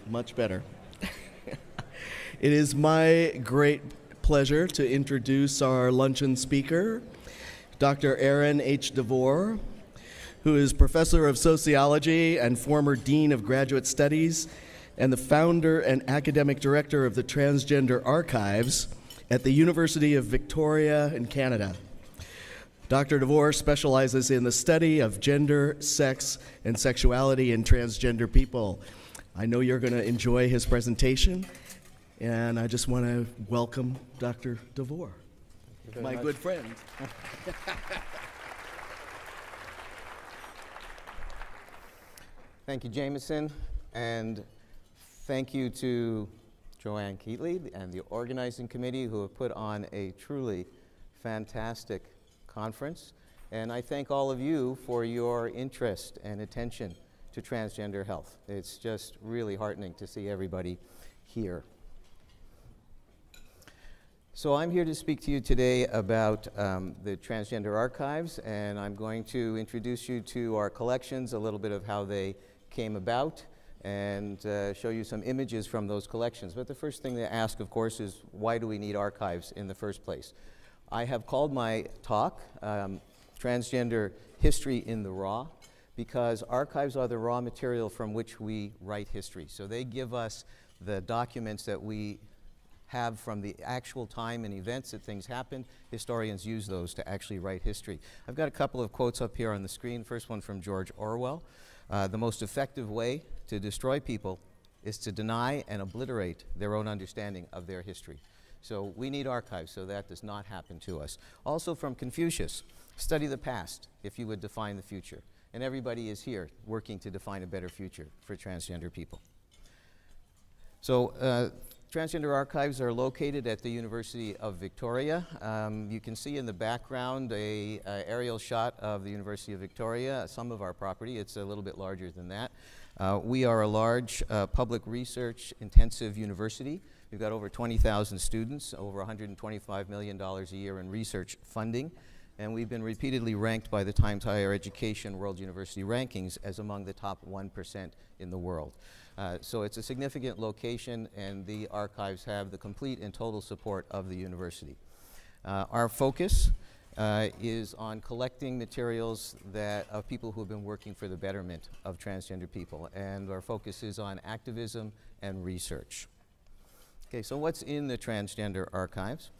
Much better. It is my great pleasure to introduce our luncheon speaker, Dr. Aaron H. Devor, who is Professor of Sociology and former Dean of Graduate Studies and the founder and academic director of the Transgender Archives at the University of Victoria in Canada. Dr. Devor specializes in the study of gender, sex, and sexuality in transgender people. I know you're going to enjoy his presentation, and I just want to welcome Dr. Devor, my good friend. Thank you, Jameson, and thank you to Joanne Keatley and the organizing committee who have put on a truly fantastic conference. And I thank all of you for your interest and attention to transgender health. It's just really heartening to see everybody here. So I'm here to speak to you today about the Transgender Archives, and I'm going to introduce you to our collections, a little bit of how they came about, and show you some images from those collections. But the first thing to ask, of course, is why do we need archives in the first place? I have called my talk Transgender History in the Raw, because archives are the raw material from which we write history. So they give us the documents that we have from the actual time and events that things happened. Historians use those to actually write history. I've got a couple of quotes up here on the screen. First one from George Orwell. The most effective way to destroy people is to deny and obliterate their own understanding of their history. So we need archives so that does not happen to us. Also from Confucius, study the past if you would define the future. And everybody is here working to define a better future for transgender people. So Transgender Archives are located at the University of Victoria. You can see in the background a aerial shot of the University of Victoria, some of our property. It's a little bit larger than that. We are a large public research intensive university. We've got over 20,000 students, over $125 million a year in research funding. And we've been repeatedly ranked by the Times Higher Education World University Rankings as among the top 1% in the world. So it's a significant location, and the archives have the complete and total support of the university. Our focus is on collecting materials of people who have been working for the betterment of transgender people, and our focus is on activism and research. Okay, so what's in the Transgender Archives?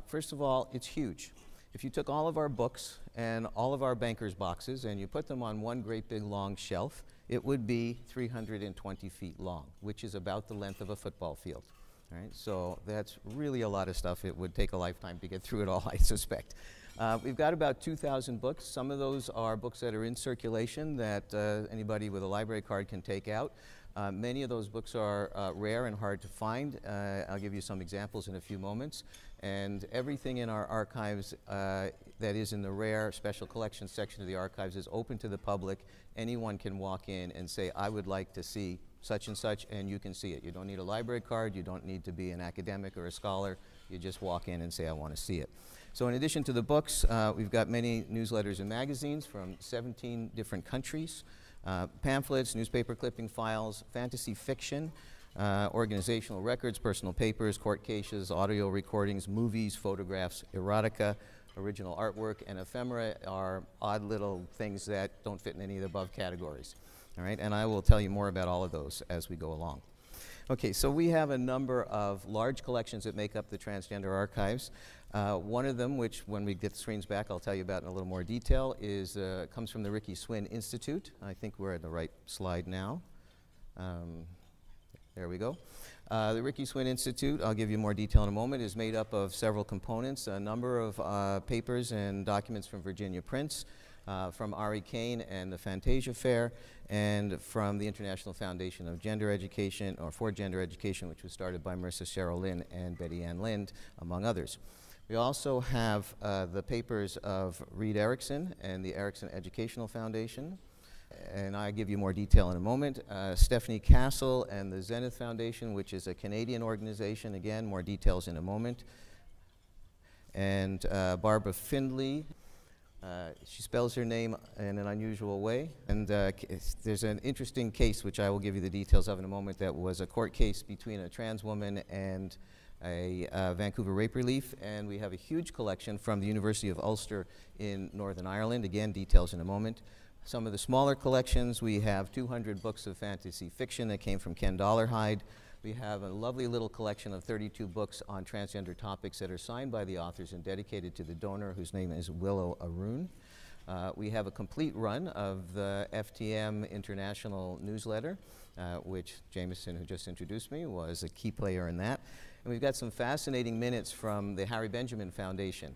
First of all, it's huge. If you took all of our books and all of our bankers' boxes and you put them on one great big long shelf, it would be 320 feet long, which is about the length of a football field. All right? So that's really a lot of stuff. It would take a lifetime to get through it all, I suspect. We've got about 2,000 books. Some of those are books that are in circulation that anybody with a library card can take out. Many of those books are rare and hard to find. I'll give you some examples in a few moments. And everything in our archives that is in the rare special collections section of the archives is open to the public. Anyone can walk in and say, I would like to see such and such, and you can see it. You don't need a library card. You don't need to be an academic or a scholar. You just walk in and say, I want to see it. So in addition to the books, we've got many newsletters and magazines from 17 different countries. Pamphlets, newspaper clipping files, fantasy fiction, organizational records, personal papers, court cases, audio recordings, movies, photographs, erotica, original artwork, and ephemera are odd little things that don't fit in any of the above categories. All right, and I will tell you more about all of those as we go along. Okay, so we have a number of large collections that make up the Transgender Archives. One of them, which when we get the screens back, I'll tell you about in a little more detail, comes from the Ricky Swin Institute. I think we're at the right slide now. There we go. The Ricky Swin Institute, I'll give you more detail in a moment, is made up of several components, a number of papers and documents from Virginia Prince, from Ari Kane and the Fantasia Fair, and from the International Foundation of Gender Education, or for Gender Education, which was started by Marissa Cheryl Lynn and Betty Ann Lind, among others. We also have the papers of Reed Erickson and the Erickson Educational Foundation, and I'll give you more detail in a moment. Stephanie Castle and the Zenith Foundation, which is a Canadian organization, again, more details in a moment. And Barbara Findley, She spells her name in an unusual way, and there's an interesting case, which I will give you the details of in a moment, that was a court case between a trans woman and a Vancouver Rape Relief, and we have a huge collection from the University of Ulster in Northern Ireland. Again, details in a moment. Some of the smaller collections, we have 200 books of fantasy fiction that came from Ken Dollarhide. We have a lovely little collection of 32 books on transgender topics that are signed by the authors and dedicated to the donor, whose name is Willow Aroon. We have a complete run of the FTM International newsletter, which Jameson, who just introduced me, was a key player in that. And we've got some fascinating minutes from the Harry Benjamin Foundation,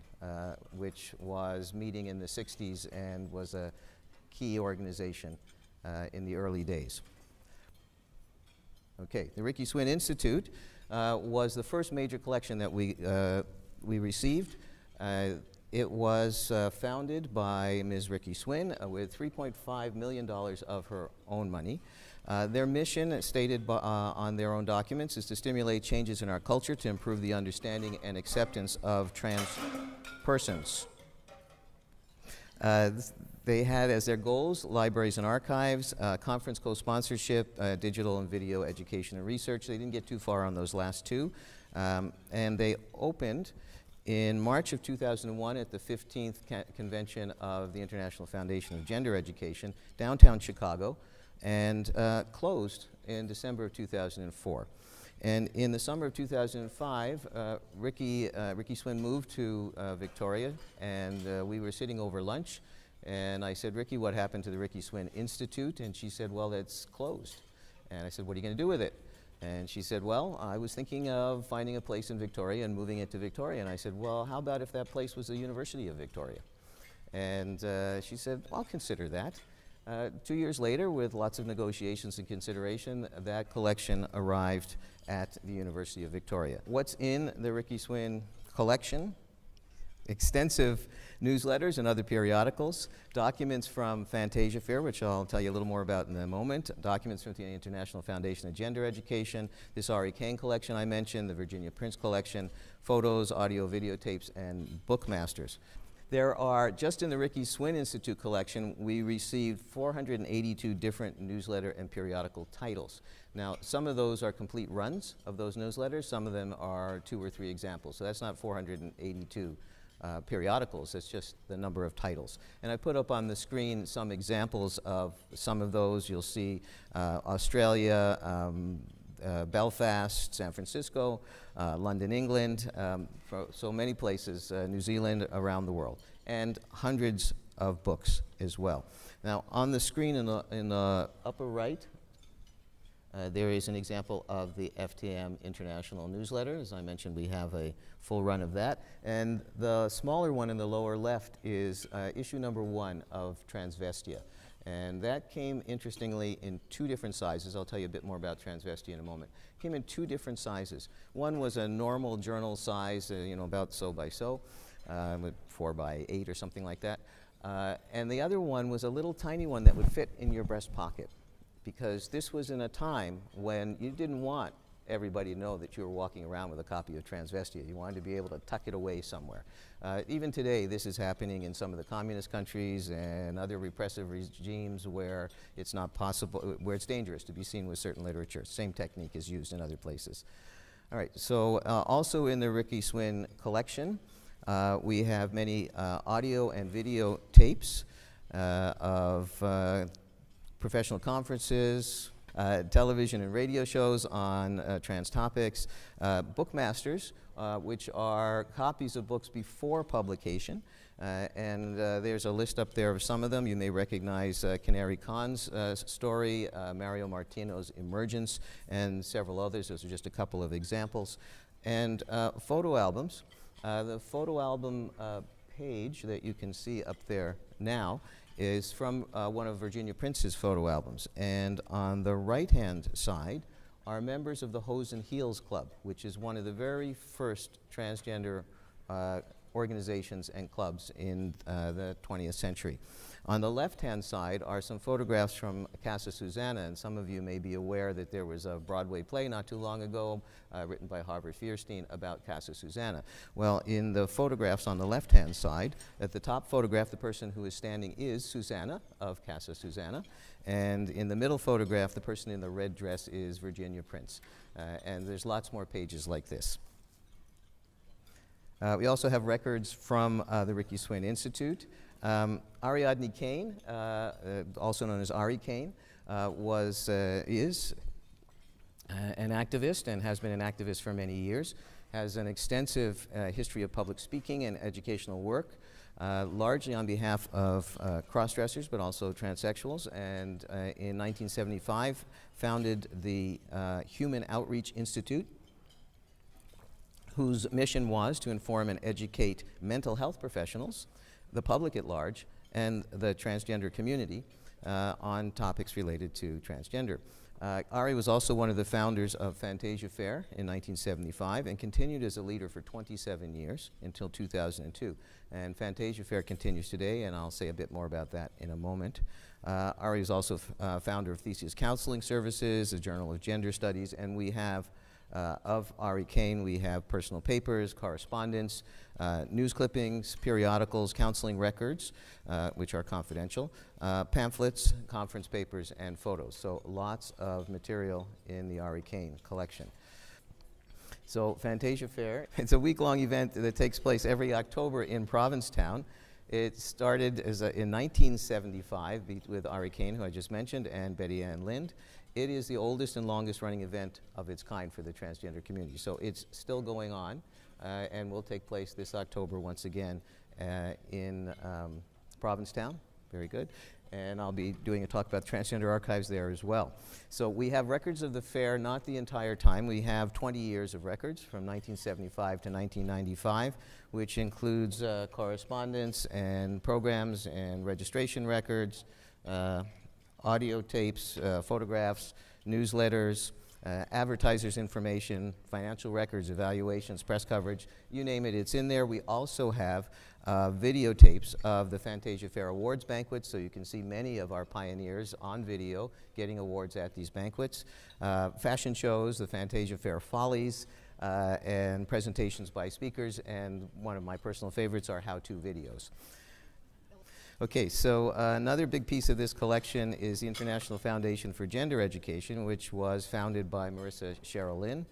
which was meeting in the 60s and was a key organization in the early days. Okay, the Ricky Swin Institute was the first major collection that we received. It was founded by Ms. Ricky Swin with $3.5 million of her own money. Their mission, stated on their own documents, is to stimulate changes in our culture to improve the understanding and acceptance of trans persons. They had as their goals libraries and archives, conference co-sponsorship, digital and video education and research. They didn't get too far on those last two. And they opened in March of 2001 at the 15th convention of the International Foundation of Gender Education, downtown Chicago, and closed in December of 2004. And in the summer of 2005, Ricky Swin moved to Victoria, and we were sitting over lunch. And I said, Ricky, what happened to the Ricky Swin Institute? And she said, well, it's closed. And I said, what are you going to do with it? And she said, well, I was thinking of finding a place in Victoria and moving it to Victoria. And I said, well, how about if that place was the University of Victoria? And she said, well, I'll consider that. 2 years later, with lots of negotiations and consideration, that collection arrived at the University of Victoria. What's in the Ricky Swin collection? Extensive newsletters and other periodicals, documents from Fantasia Fair, which I'll tell you a little more about in a moment, documents from the International Foundation of Gender Education, this R.E. Kane collection I mentioned, the Virginia Prince collection, photos, audio, videotapes, and bookmasters. There are, just in the Ricky Swin Institute collection, we received 482 different newsletter and periodical titles. Now, some of those are complete runs of those newsletters, some of them are 2 or 3 examples, so that's not 482 periodicals, that's just the number of titles. And I put up on the screen some examples of some of those. You'll see Australia, Belfast, San Francisco, London, England, so many places, New Zealand, around the world, and hundreds of books as well. Now, on the screen in the upper right, there is an example of the FTM International newsletter. As I mentioned, we have a full run of that. And the smaller one in the lower left is issue number 1 of Transvestia. And that came, interestingly, in 2 different sizes. I'll tell you a bit more about Transvestia in a moment. It came in 2 different sizes. One was a normal journal size, about so by so, with 4 by 8 or something like that. And the other one was a little tiny one that would fit in your breast pocket, because this was in a time when you didn't want everybody to know that you were walking around with a copy of Transvestia. You wanted to be able to tuck it away somewhere. Even today, this is happening in some of the communist countries and other repressive regimes where it's not possible, where it's dangerous to be seen with certain literature. Same technique is used in other places. All right, so also in the Ricky Swin collection, we have many audio and video tapes of professional conferences, television and radio shows on trans topics, bookmasters, which are copies of books before publication. And there's a list up there of some of them. You may recognize Canary Khan's story, Mario Martino's Emergence, and several others. Those are just a couple of examples. And photo albums. The photo album page that you can see up there now is from one of Virginia Prince's photo albums. And on the right-hand side are members of the Hose and Heels Club, which is one of the very first transgender organizations and clubs in the 20th century. On the left-hand side are some photographs from Casa Susanna, and some of you may be aware that there was a Broadway play not too long ago written by Harvard Fierstein about Casa Susanna. Well, in the photographs on the left-hand side, at the top photograph, the person who is standing is Susanna of Casa Susanna, and in the middle photograph, the person in the red dress is Virginia Prince. And there's lots more pages like this. We also have records from the Ricky Swin Institute. Ariadne Kane, also known as Ari Kane, is an activist and has been an activist for many years, has an extensive history of public speaking and educational work, largely on behalf of cross-dressers but also transsexuals, and in 1975 founded the Human Outreach Institute, whose mission was to inform and educate mental health professionals, the public at large, and the transgender community on topics related to transgender. Ari was also one of the founders of Fantasia Fair in 1975 and continued as a leader for 27 years until 2002. And Fantasia Fair continues today, and I'll say a bit more about that in a moment. Ari is also founder of Theseus Counseling Services, a journal of gender studies, and we have of Ari Kane, we have personal papers, correspondence, news clippings, periodicals, counseling records, which are confidential, pamphlets, conference papers, and photos. So lots of material in the Ari Kane collection. So Fantasia Fair, it's a week-long event that takes place every October in Provincetown. It started in 1975 with Ari Kane, who I just mentioned, and Betty Ann Lind. It is the oldest and longest running event of its kind for the transgender community. So it's still going on and will take place this October once again in Provincetown. Very good. And I'll be doing a talk about Transgender Archives there as well. So we have records of the fair, not the entire time. We have 20 years of records from 1975 to 1995, which includes correspondence and programs and registration records, audio tapes, photographs, newsletters, advertisers' information, financial records, evaluations, press coverage, you name it, it's in there. We also have videotapes of the Fantasia Fair Awards banquets, so you can see many of our pioneers on video getting awards at these banquets. Fashion shows, the Fantasia Fair Follies, and presentations by speakers, and one of my personal favorites are how-to videos. Okay, so another big piece of this collection is the International Foundation for Gender Education, which was founded by Marissa Cheryl Lynn.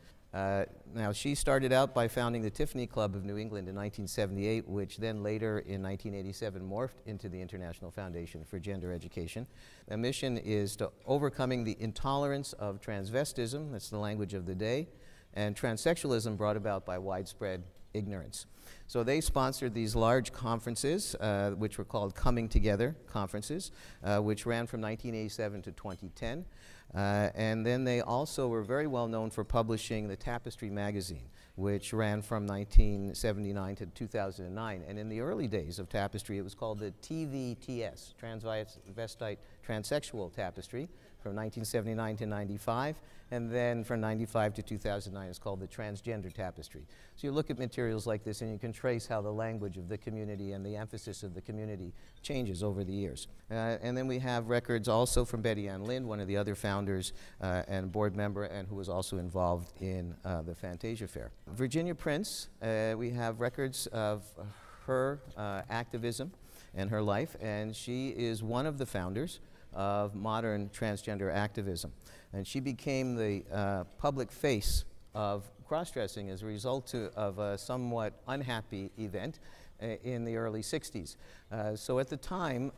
Now, she started out by founding the Tiffany Club of New England in 1978, which then later in 1987 morphed into the International Foundation for Gender Education. The mission is to overcoming the intolerance of transvestism, that's the language of the day, and transsexualism brought about by widespread ignorance. So they sponsored these large conferences, which were called Coming Together conferences, which ran from 1987 to 2010. And then they also were very well known for publishing the Tapestry magazine, which ran from 1979 to 2009. And in the early days of Tapestry, it was called the TVTS, Transvestite Transsexual Tapestry, from 1979 to 95, and then from 95 to 2009 it's called the Transgender Tapestry. So you look at materials like this and you can trace how the language of the community and the emphasis of the community changes over the years. And then we have records also from Betty Ann Lind, one of the other founders and board member, and who was also involved in the Fantasia Fair. Virginia Prince, we have records of her activism and her life, and she is one of the founders of modern transgender activism. And she became the public face of cross-dressing as a result of a somewhat unhappy event in the early 60s. So at the time,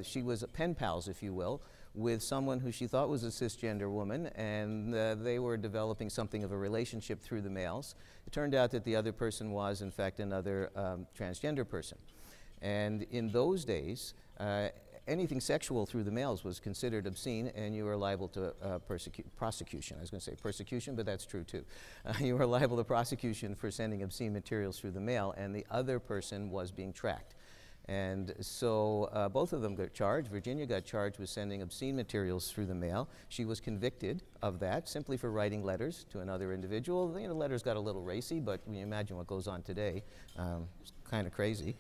she was pen pals, if you will, with someone who she thought was a cisgender woman, and they were developing something of a relationship through the mails. It turned out that the other person was, in fact, another transgender person. And in those days, anything sexual through the mails was considered obscene, and you were liable to prosecution. I was going to say persecution, but that's true too. You were liable to prosecution for sending obscene materials through the mail, and the other person was being tracked. And so both of them got charged. Virginia got charged with sending obscene materials through the mail. She was convicted of that simply for writing letters to another individual. You know, the letters got a little racy, but when you imagine what goes on today, it's kind of crazy.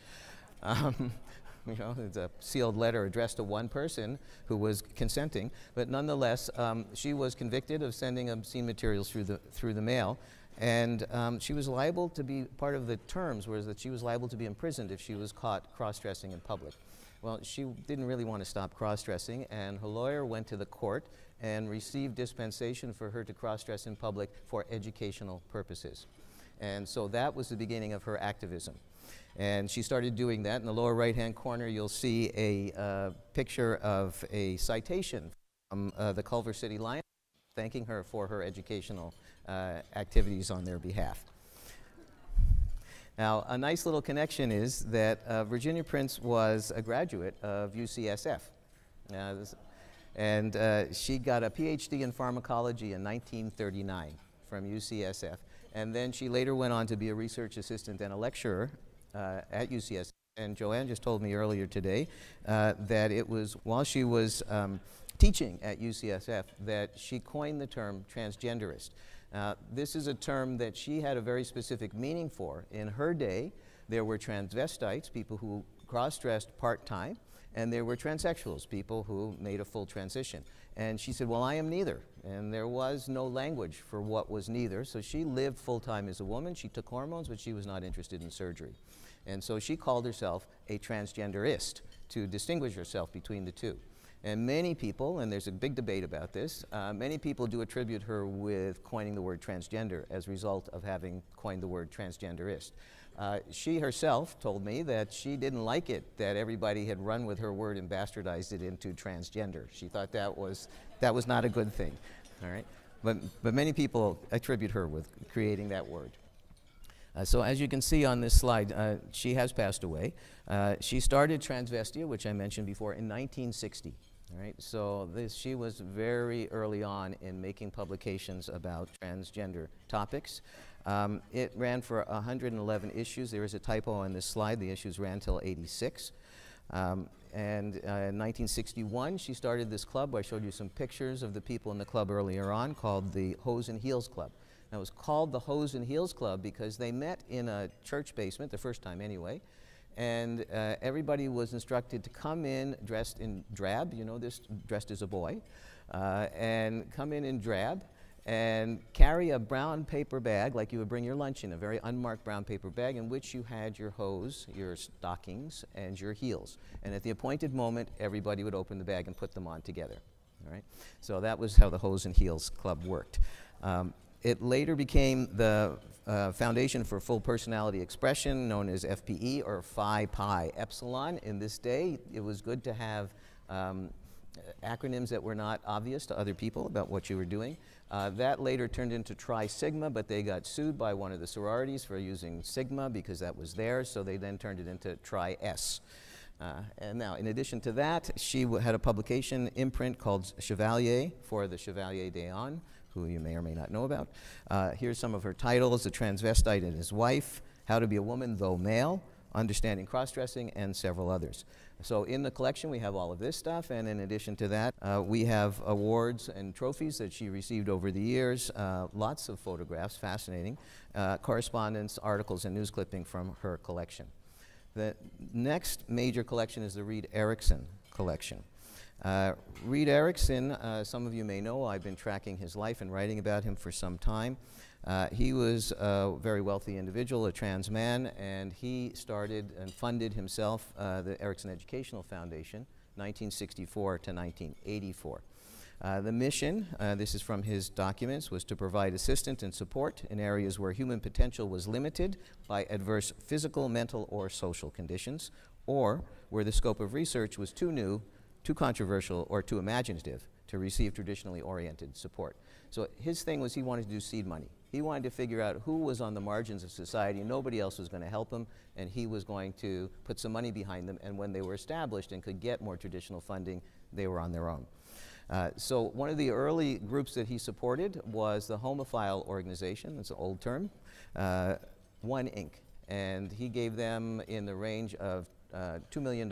You know, it's a sealed letter addressed to one person who was consenting, but nonetheless, she was convicted of sending obscene materials through the mail, and she was liable to be, part of the terms was that she was liable to be imprisoned if she was caught cross-dressing in public. Well, she didn't really want to stop cross-dressing, and her lawyer went to the court and received dispensation for her to cross-dress in public for educational purposes. And so that was the beginning of her activism. And she started doing that. In the lower right-hand corner, you'll see a picture of a citation from the Culver City Lions, thanking her for her educational activities on their behalf. Now, a nice little connection is that Virginia Prince was a graduate of UCSF. And she got a PhD in pharmacology in 1939 from UCSF. And then she later went on to be a research assistant and a lecturer at UCSF. And Joanne just told me earlier today that it was while she was teaching at UCSF that she coined the term transgenderist. This is a term that she had a very specific meaning for. In her day, there were transvestites, people who cross-dressed part-time, and there were transsexuals, people who made a full transition. And she said, well, I am neither. And there was no language for what was neither. So she lived full-time as a woman. She took hormones, but she was not interested in surgery. And so she called herself a transgenderist to distinguish herself between the two. And many people, and there's a big debate about this, many people do attribute her with coining the word transgender as a result of having coined the word transgenderist. She herself told me that she didn't like it that everybody had run with her word and bastardized it into transgender. She thought that was not a good thing, all right? But many people attribute her with creating that word. So as you can see on this slide, she has passed away. She started Transvestia, which I mentioned before, in 1960. All right, so she was very early on in making publications about transgender topics. It ran for 111 issues. There is a typo on this slide. The issues ran till 86. And in 1961, she started this club. I showed you some pictures of the people in the club earlier on, called the Hose and Heels Club. Now, it was called the Hose and Heels Club because they met in a church basement, the first time anyway, and everybody was instructed to come in dressed in drab, you know, this dressed as a boy, and come in drab and carry a brown paper bag like you would bring your lunch in, a very unmarked brown paper bag in which you had your hose, your stockings, and your heels. And at the appointed moment, everybody would open the bag and put them on together. All right? So that was how the Hose and Heels Club worked. It later became the Foundation for Full Personality Expression, known as FPE, or Phi Pi Epsilon. In this day, it was good to have acronyms that were not obvious to other people about what you were doing. That later turned into Tri Sigma, but they got sued by one of the sororities for using Sigma because that was theirs, so they then turned it into Tri S. And now, in addition to that, she had a publication imprint called Chevalier for the Chevalier d'Eon, who you may or may not know about. Here's some of her titles: The Transvestite and His Wife, How to Be a Woman Though Male, Understanding Cross-Dressing, and several others. So in the collection we have all of this stuff, and in addition to that, we have awards and trophies that she received over the years, lots of photographs, fascinating, correspondence, articles, and news clipping from her collection. The next major collection is the Reed Erickson collection. Reed Erickson, some of you may know, I've been tracking his life and writing about him for some time. He was a very wealthy individual, a trans man, and he started and funded himself the Erickson Educational Foundation, 1964 to 1984. The mission, this is from his documents, was to provide assistance and support in areas where human potential was limited by adverse physical, mental, or social conditions, or where the scope of research was too new, too controversial, or too imaginative to receive traditionally oriented support. So his thing was he wanted to do seed money. He wanted to figure out who was on the margins of society. Nobody else was going to help him, and he was going to put some money behind them, and when they were established and could get more traditional funding, they were on their own. So one of the early groups that he supported was the homophile organization, it's an old term, One Inc. And he gave them in the range of $2 million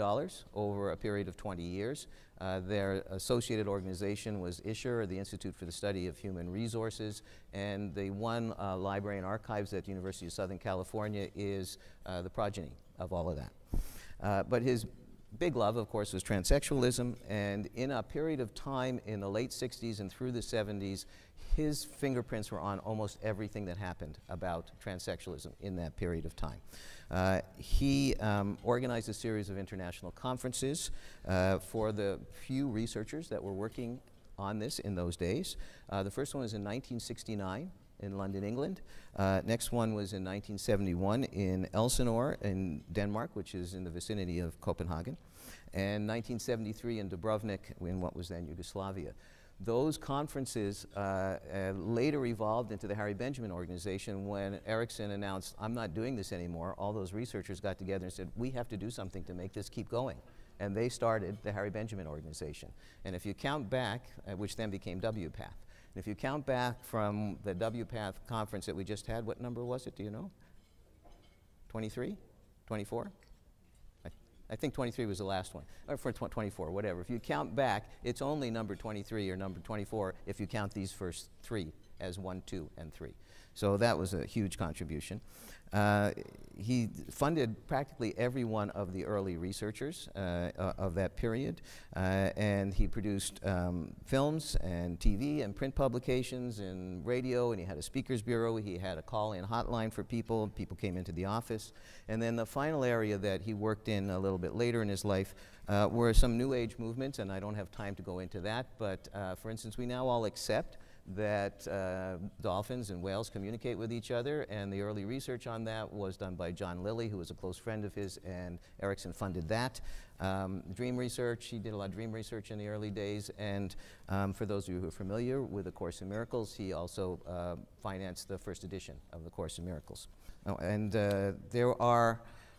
over a period of 20 years. Their associated organization was ISHR, the Institute for the Study of Human Resources, and the one library and archives at the University of Southern California is the progeny of all of that. But his big love, of course, was transsexualism, and in a period of time in the late 60s and through the 70s, his fingerprints were on almost everything that happened about transsexualism in that period of time. He organized a series of international conferences for the few researchers that were working on this in those days. The first one was in 1969 in London, England. Next one was in 1971 in Elsinore in Denmark, which is in the vicinity of Copenhagen, and 1973 in Dubrovnik in what was then Yugoslavia. Those conferences later evolved into the Harry Benjamin Organization. When Erickson announced, I'm not doing this anymore, all those researchers got together and said, we have to do something to make this keep going. And they started the Harry Benjamin Organization. And if you count back, which then became WPATH, and if you count back from the WPATH conference that we just had, what number was it, do you know? 23? 24? I think 23 was the last one, or for 24, whatever. If you count back, it's only number 23 or number 24 if you count these first three as 1, 2, and 3. So that was a huge contribution. He funded practically every one of the early researchers of that period, and he produced films and TV and print publications and radio, and he had a speakers bureau. He had a call-in hotline for people. People came into the office. And then the final area that he worked in a little bit later in his life were some New Age movements, and I don't have time to go into that, but for instance, we now all accept that dolphins and whales communicate with each other, and the early research on that was done by John Lilly, who was a close friend of his, and Erickson funded that. Dream research, he did a lot of dream research in the early days, and for those of you who are familiar with the Course in Miracles, he also financed the first edition of the Course in Miracles. Oh, and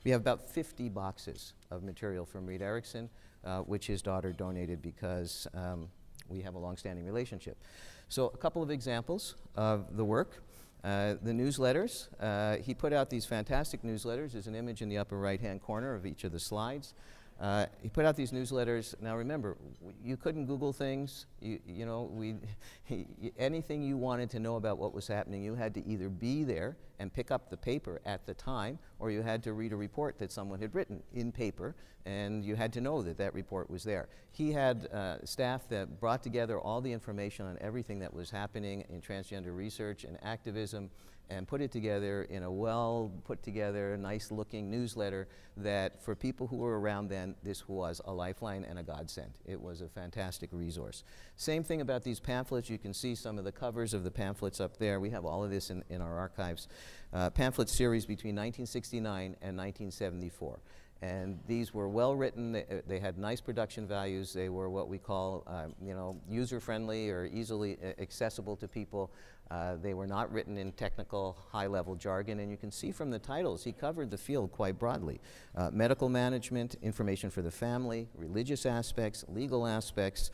we have about 50 boxes of material from Reed Erickson, which his daughter donated because we have a long-standing relationship. So a couple of examples of the work. The newsletters. He put out these fantastic newsletters. There's an image in the upper right-hand corner of each of the slides. He put out these newsletters. Now remember, you couldn't Google things. Anything you wanted to know about what was happening, you had to either be there and pick up the paper at the time, or you had to read a report that someone had written in paper, and you had to know that that report was there. He had staff that brought together all the information on everything that was happening in transgender research and activism, and put it together in a well-put-together, nice-looking newsletter that, for people who were around then, this was a lifeline and a godsend. It was a fantastic resource. Same thing about these pamphlets. You can see some of the covers of the pamphlets up there. We have all of this in our archives. Pamphlet series between 1969 and 1974. And these were well written. They had nice production values. They were what we call, user-friendly or easily accessible to people. They were not written in technical, high-level jargon. And you can see from the titles, he covered the field quite broadly. Medical management, information for the family, religious aspects, legal aspects,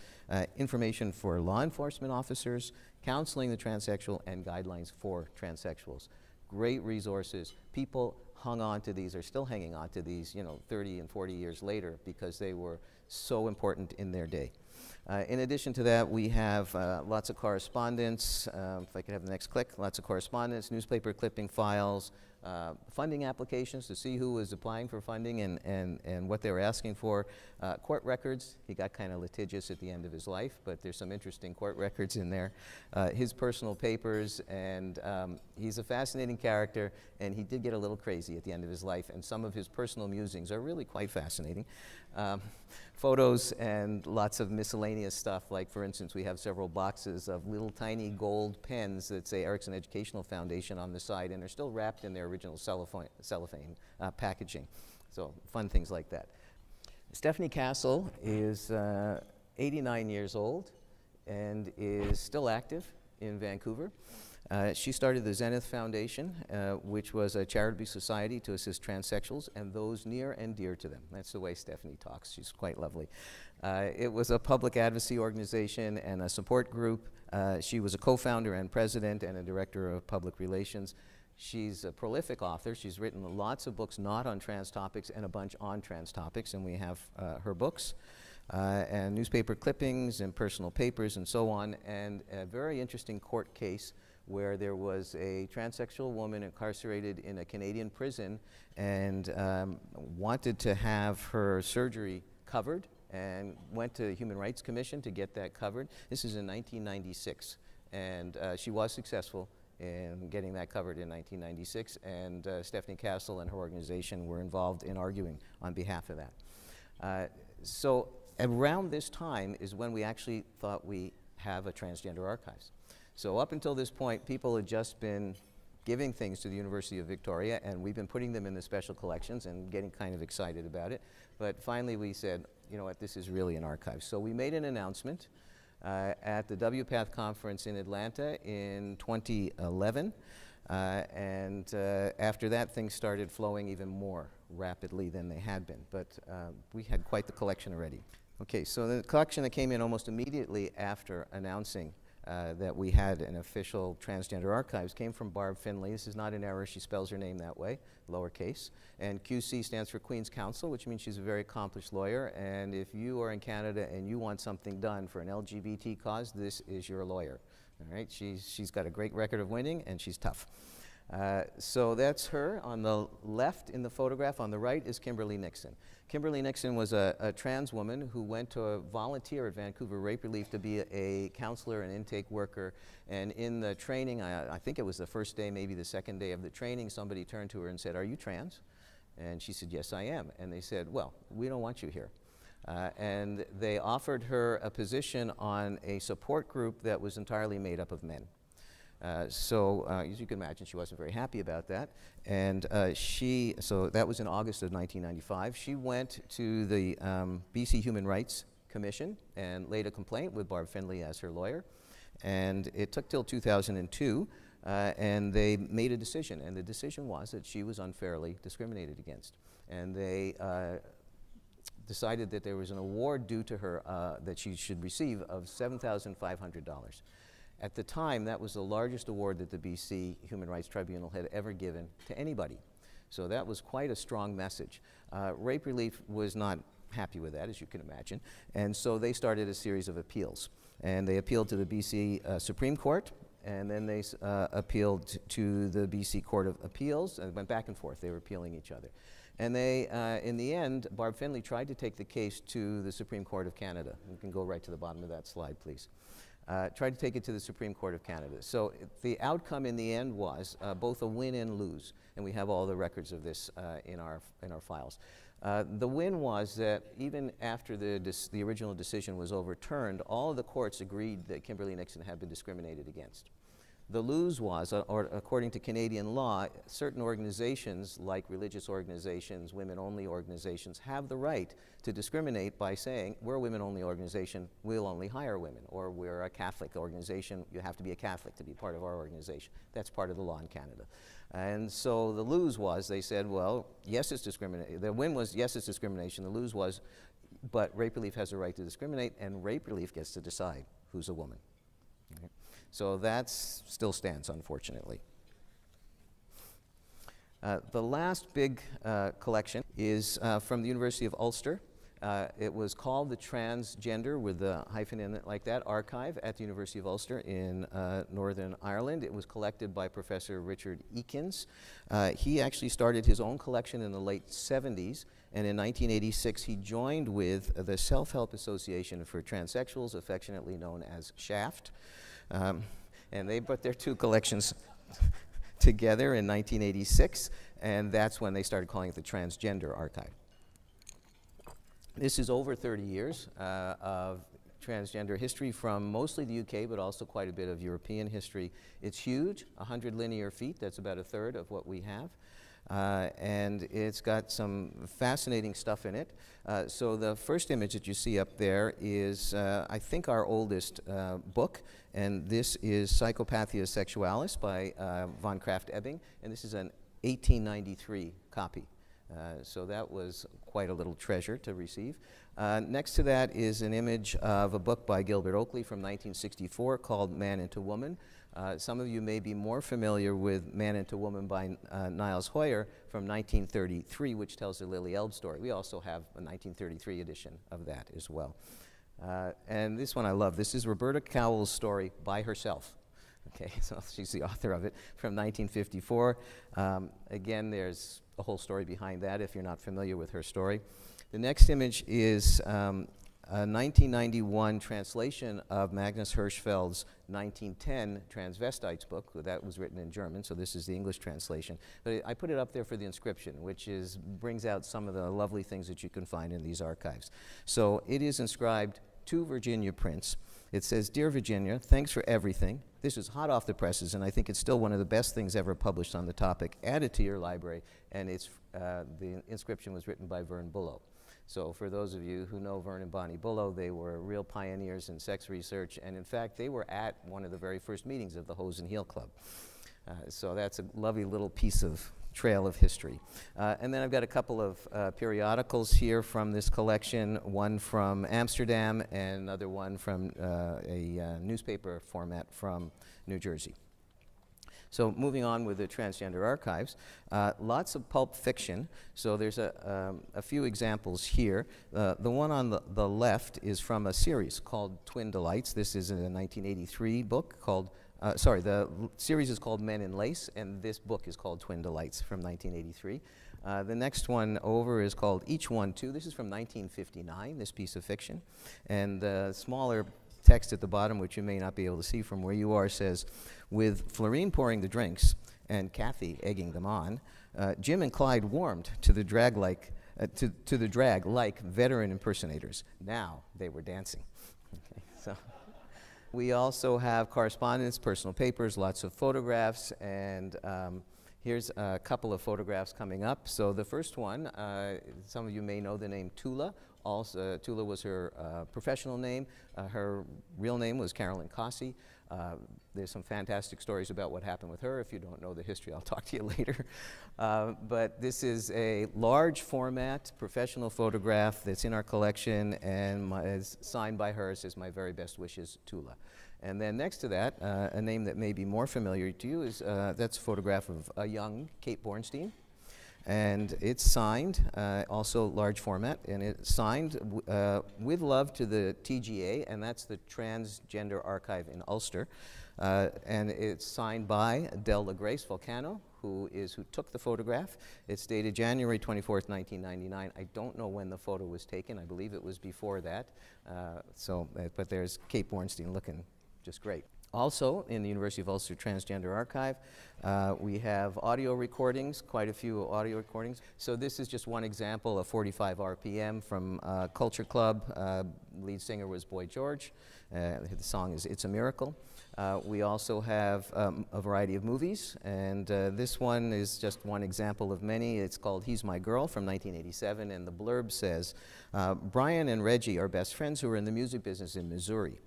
information for law enforcement officers, counseling the transsexual, and guidelines for transsexuals. Great resources. People hung on to these, are still hanging on to these, 30 and 40 years later, because they were so important in their day. In addition to that, we have lots of correspondence. If I could have the next click, lots of correspondence, newspaper clipping files, funding applications to see who was applying for funding and what they were asking for. Court records. He got kind of litigious at the end of his life, but there's some interesting court records in there. His personal papers, and he's a fascinating character, and he did get a little crazy at the end of his life, and some of his personal musings are really quite fascinating. Photos and lots of miscellaneous stuff, like, for instance, we have several boxes of little tiny gold pens that say Erickson Educational Foundation on the side, and they're still wrapped in their original cellophane packaging. So fun things like that. Stephanie Castle is 89 years old and is still active in Vancouver. She started the Zenith Foundation, which was a charitable society to assist transsexuals and those near and dear to them. That's the way Stephanie talks. She's quite lovely. It was a public advocacy organization and a support group. She was a co-founder and president and a director of public relations. She's a prolific author. She's written lots of books not on trans topics and a bunch on trans topics, and we have her books and newspaper clippings and personal papers and so on, and a very interesting court case where there was a transsexual woman incarcerated in a Canadian prison and wanted to have her surgery covered and went to the Human Rights Commission to get that covered. This is in 1996, and she was successful in getting that covered in 1996, and Stephanie Castle and her organization were involved in arguing on behalf of that. So around this time is when we actually thought we have a Transgender Archives. So up until this point, people had just been giving things to the University of Victoria, and we've been putting them in the special collections and getting kind of excited about it. But finally we said, you know what, this is really an archive. So we made an announcement at the WPATH conference in Atlanta in 2011. And after that, things started flowing even more rapidly than they had been. But we had quite the collection already. Okay, so the collection that came in almost immediately after announcing that we had an official Transgender Archives came from Barb Finley. This is not an error. She spells her name that way, lowercase. And QC stands for Queen's Counsel, which means she's a very accomplished lawyer. And if you are in Canada and you want something done for an LGBT cause, this is your lawyer. All right? She's got a great record of winning, and she's tough. So that's her. On the left in the photograph, on the right is Kimberly Nixon. Kimberly Nixon was a trans woman who went to volunteer at Vancouver Rape Relief to be a counselor and intake worker. And in the training, I think it was the first day, maybe the second day of the training, somebody turned to her and said, "Are you trans?" And she said, "Yes, I am." And they said, "Well, we don't want you here." And they offered her a position on a support group that was entirely made up of men. So as you can imagine, she wasn't very happy about that. And so that was in August of 1995. She went to the BC Human Rights Commission and laid a complaint with Barb Finley as her lawyer. And it took till 2002, and they made a decision. And the decision was that she was unfairly discriminated against. And they decided that there was an award due to her that she should receive of $7,500. At the time, that was the largest award that the BC Human Rights Tribunal had ever given to anybody. So that was quite a strong message. Rape Relief was not happy with that, as you can imagine, and so they started a series of appeals. And they appealed to the BC Supreme Court, and then they appealed to the BC Court of Appeals, and went back and forth. They were appealing each other. And they, in the end, Barb Finley tried to take the case to the Supreme Court of Canada. You can go right to the bottom of that slide, please. Tried to take it to the Supreme Court of Canada. So the outcome in the end was both a win and lose, and we have all the records of this in our files. The win was that even after the original decision was overturned, all of the courts agreed that Kimberly Nixon had been discriminated against. The lose was, or according to Canadian law, certain organizations, like religious organizations, women-only organizations, have the right to discriminate by saying, we're a women-only organization, we'll only hire women, or we're a Catholic organization, you have to be a Catholic to be part of our organization. That's part of the law in Canada. And so the lose was, they said, well, yes, it's discrimination. The win was, yes, it's discrimination. The lose was, but Rape Relief has a right to discriminate, and Rape Relief gets to decide who's a woman. Okay. So that still stands, unfortunately. The last big collection is from the University of Ulster. It was called the Transgender, with the hyphen in it like that, Archive at the University of Ulster in Northern Ireland. It was collected by Professor Richard Eakins. He actually started his own collection in the late 70s, and in 1986 he joined with the Self-Help Association for Transsexuals, affectionately known as SHAFT. And they put their two collections together in 1986, and that's when they started calling it the Transgender Archive. This is over 30 years of transgender history from mostly the UK, but also quite a bit of European history. It's huge, 100 linear feet, that's about a third of what we have. And it's got some fascinating stuff in it. So the first image that you see up there is, I think, our oldest book, and this is Psychopathia Sexualis by von Krafft-Ebing, and this is an 1893 copy. So that was quite a little treasure to receive. Next to that is an image of a book by Gilbert Oakley from 1964 called Man into Woman. Some of you may be more familiar with Man into Woman by Niles Hoyer from 1933, which tells the Lily Elbe story. We also have a 1933 edition of that as well. And this one I love. This is Roberta Cowell's story by herself. Okay, so she's the author of it from 1954. Again, there's a whole story behind that if you're not familiar with her story. The next image is a 1991 translation of Magnus Hirschfeld's 1910 Transvestites book. That was written in German, so this is the English translation. But I put it up there for the inscription, which brings out some of the lovely things that you can find in these archives. So it is inscribed to Virginia Prince. It says, "Dear Virginia, thanks for everything. This is hot off the presses, and I think it's still one of the best things ever published on the topic. Add it to your library." And the inscription was written by Vern Bullough. So for those of you who know Vern and Bonnie Bullough, they were real pioneers in sex research, and in fact, they were at one of the very first meetings of the Hose and Heel Club. So that's a lovely little piece of trail of history. And then I've got a couple of periodicals here from this collection, one from Amsterdam and another one from a newspaper format from New Jersey. So moving on with the Transgender Archives, lots of pulp fiction. So there's a few examples here. The one on the left is from a series called Twin Delights. This is a 1983 book called the series is called Men in Lace, and this book is called Twin Delights from 1983. The next one over is called Each One Too. This is from 1959, this piece of fiction. And the smaller text at the bottom, which you may not be able to see from where you are, says, "With Florine pouring the drinks and Kathy egging them on, Jim and Clyde warmed to the drag like veteran impersonators. Now they were dancing." Okay, so. We also have correspondence, personal papers, lots of photographs, and here's a couple of photographs coming up. So the first one, some of you may know the name Tula. Also, Tula was her professional name. Her real name was Carolyn Cossey. There's some fantastic stories about what happened with her. If you don't know the history, I'll talk to you later. But this is a large format professional photograph that's in our collection, and is signed by her. It says, "My very best wishes, Tula." And then next to that, a name that may be more familiar to you is that's a photograph of a young Kate Bornstein. And it's signed, also large format, and it's signed with love to the TGA, and that's the Transgender Archive in Ulster. And it's signed by Del LaGrace Volcano, who took the photograph. It's dated January 24th, 1999. I don't know when the photo was taken. I believe it was before that. But there's Kate Bornstein looking just great. Also, in the University of Ulster Transgender Archive, we have audio recordings, quite a few audio recordings. So this is just one example of 45 RPM from Culture Club. Lead singer was Boy George. The song is "It's a Miracle." We also have a variety of movies, and this one is just one example of many. It's called "He's My Girl" from 1987, and the blurb says, "Brian and Reggie are best friends who are in the music business in Missouri.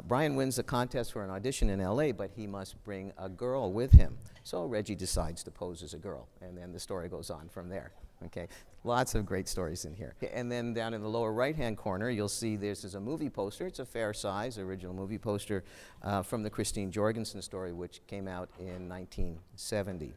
Brian wins the contest for an audition in LA, but he must bring a girl with him. So Reggie decides to pose as a girl, and then the story goes on from there." Okay, lots of great stories in here. And then down in the lower right-hand corner, you'll see this is a movie poster. It's a fair size, original movie poster from the Christine Jorgensen story, which came out in 1970.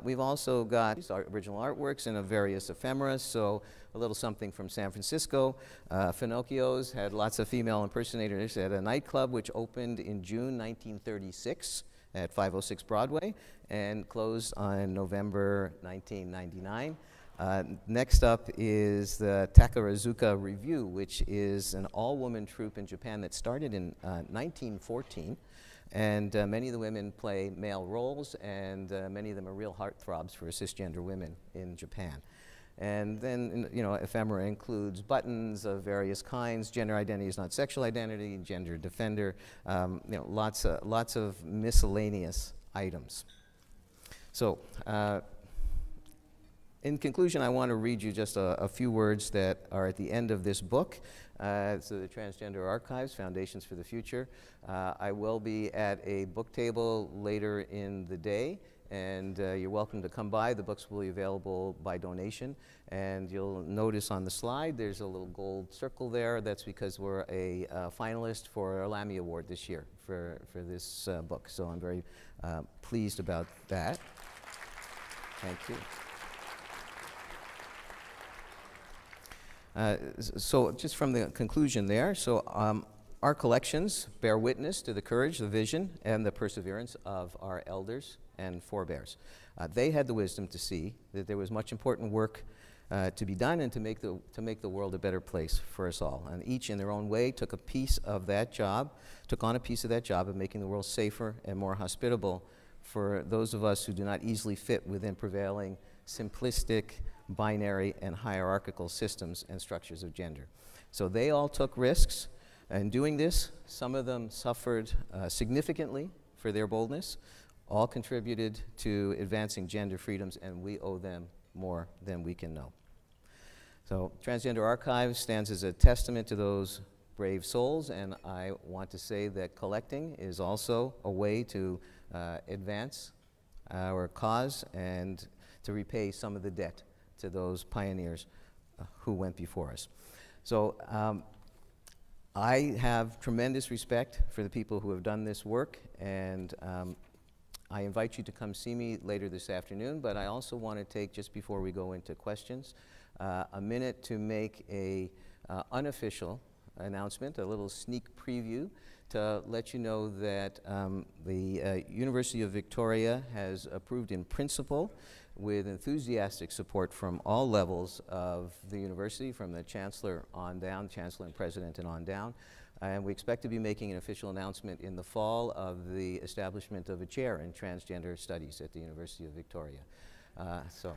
We've also got original artworks and various ephemera, so a little something from San Francisco. Finocchio's had lots of female impersonators at a nightclub which opened in June 1936 at 506 Broadway and closed on November 1999. Next up is the Takarazuka Revue, which is an all-woman troupe in Japan that started in 1914. And many of the women play male roles, and many of them are real heartthrobs for cisgender women in Japan. And then, ephemera includes buttons of various kinds. Gender identity is not sexual identity. Gender defender. Lots of miscellaneous items. So, in conclusion, I want to read you just a few words that are at the end of this book. So the Transgender Archives, Foundations for the Future. I will be at a book table later in the day, and you're welcome to come by. The books will be available by donation, and you'll notice on the slide there's a little gold circle there. That's because we're a finalist for our Lammy Award this year for this book, so I'm very pleased about that. Thank you. So just from the conclusion there, so our collections bear witness to the courage, the vision, and the perseverance of our elders and forebears. They had the wisdom to see that there was much important work to be done and to make the world a better place for us all. And each in their own way took on a piece of that job of making the world safer and more hospitable for those of us who do not easily fit within prevailing simplistic, binary, and hierarchical systems and structures of gender. So they all took risks. In doing this, some of them suffered significantly for their boldness, all contributed to advancing gender freedoms, and we owe them more than we can know. So Transgender Archives stands as a testament to those brave souls, and I want to say that collecting is also a way to advance our cause and to repay some of the debt to those pioneers who went before us. So I have tremendous respect for the people who have done this work, and I invite you to come see me later this afternoon, but I also want to take, just before we go into questions, a minute to make a unofficial announcement, a little sneak preview to let you know that the University of Victoria has approved in principle, with enthusiastic support from all levels of the university, from the chancellor on down, chancellor and president and on down. And we expect to be making an official announcement in the fall of the establishment of a chair in transgender studies at the University of Victoria. So.